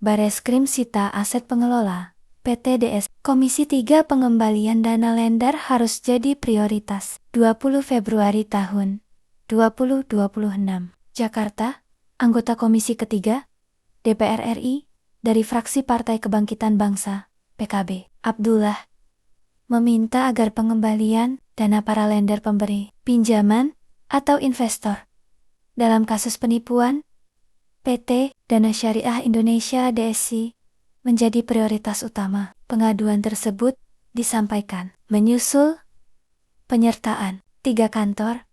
Bareskrim sita aset pengelola PTDS. Komisi 3 Pengembalian Dana Lender harus jadi prioritas. 20 Februari tahun 2026. Jakarta, anggota Komisi Ketiga DPR RI dari fraksi Partai Kebangkitan Bangsa PKB, Abdullah, meminta agar pengembalian dana para lender pemberi pinjaman atau investor dalam kasus penipuan PT Dana Syariah Indonesia DSI menjadi prioritas utama. Pengaduan tersebut disampaikan menyusul penyertaan 3 kantor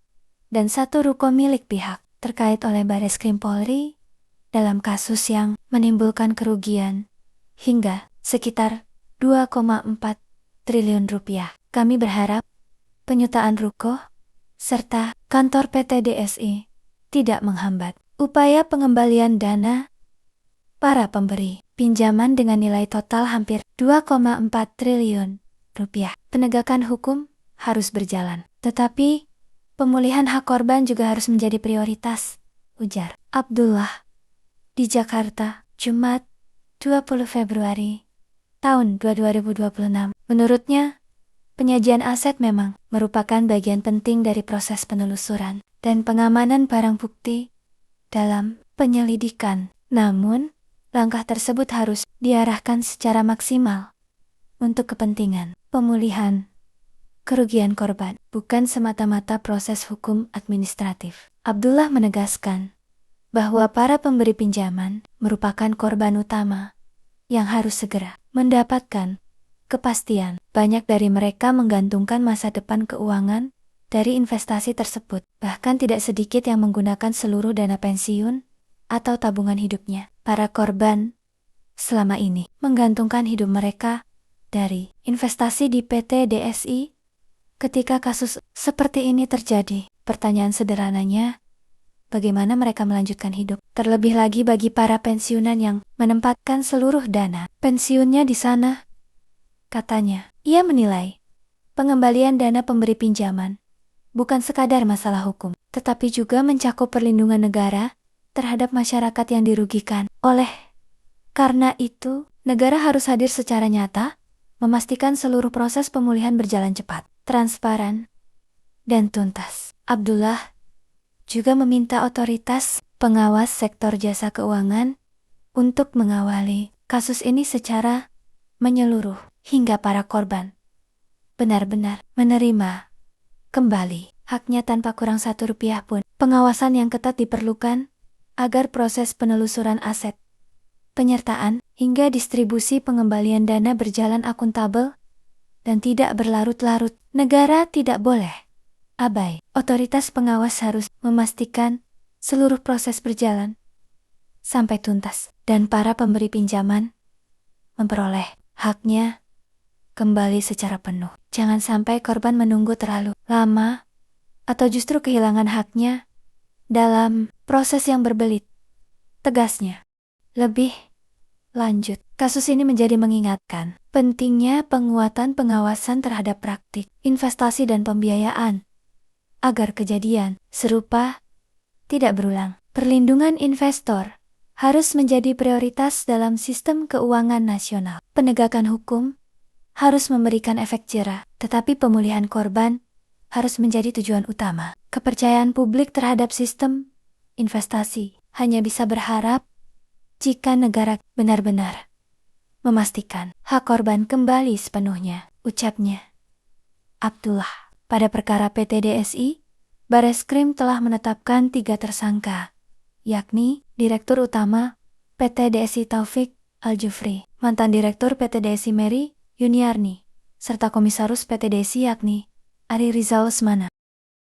dan 1 ruko milik pihak terkait oleh Bareskrim Polri dalam kasus yang menimbulkan kerugian hingga sekitar 2,4 triliun rupiah. Kami berharap penyutaan ruko serta kantor PT DSI tidak menghambat upaya pengembalian dana para pemberi pinjaman dengan nilai total hampir 2,4 triliun rupiah. Penegakan hukum harus berjalan, tetapi pemulihan hak korban juga harus menjadi prioritas, ujar Abdullah di Jakarta, Jumat 20 Februari tahun 2026. Menurutnya, penyajian aset memang merupakan bagian penting dari proses penelusuran dan pengamanan barang bukti dalam penyelidikan. Namun, langkah tersebut harus diarahkan secara maksimal untuk kepentingan pemulihan kerugian korban, bukan semata-mata proses hukum administratif. Abdullah menegaskan bahwa para pemberi pinjaman merupakan korban utama yang harus segera mendapatkan kepastian. Banyak dari mereka menggantungkan masa depan keuangan dari investasi tersebut, bahkan tidak sedikit yang menggunakan seluruh dana pensiun atau tabungan hidupnya. Para korban selama ini menggantungkan hidup mereka dari investasi di PT DSI. Ketika kasus seperti ini terjadi, pertanyaan sederhananya, bagaimana mereka melanjutkan hidup? Terlebih lagi bagi para pensiunan yang menempatkan seluruh dana pensiunnya di sana. Katanya, ia menilai pengembalian dana pemberi pinjaman bukan sekadar masalah hukum, tetapi juga mencakup perlindungan negara terhadap masyarakat yang dirugikan. Oleh karena itu, negara harus hadir secara nyata, memastikan seluruh proses pemulihan berjalan cepat, transparan, dan tuntas. Abdullah juga meminta otoritas pengawas sektor jasa keuangan untuk mengawali kasus ini secara menyeluruh hingga para korban benar-benar menerima kembali haknya tanpa kurang 1 rupiah pun. Pengawasan yang ketat diperlukan agar proses penelusuran aset, penyertaan, hingga distribusi pengembalian dana berjalan akuntabel dan tidak berlarut-larut. Negara tidak boleh abai. Otoritas pengawas harus memastikan seluruh proses berjalan sampai tuntas dan para pemberi pinjaman memperoleh haknya kembali secara penuh. Jangan sampai korban menunggu terlalu lama atau justru kehilangan haknya dalam proses yang berbelit. Tegasnya, lebih lanjut, kasus ini menjadi mengingatkan pentingnya penguatan pengawasan terhadap praktik investasi dan pembiayaan agar kejadian serupa tidak berulang. Perlindungan investor harus menjadi prioritas dalam sistem keuangan nasional. Penegakan hukum harus memberikan efek jera, tetapi pemulihan korban harus menjadi tujuan utama. Kepercayaan publik terhadap sistem investasi hanya bisa berharap jika negara benar-benar memastikan hak korban kembali sepenuhnya, ucapnya. Abdullah, pada perkara PT DSI, Bareskrim telah menetapkan 3 tersangka, yakni Direktur Utama PT DSI Taufik Al-Jufri, mantan Direktur PT DSI Mary Yuniarni, serta Komisaris PT DSI yakni Ari Rizal Lesmana.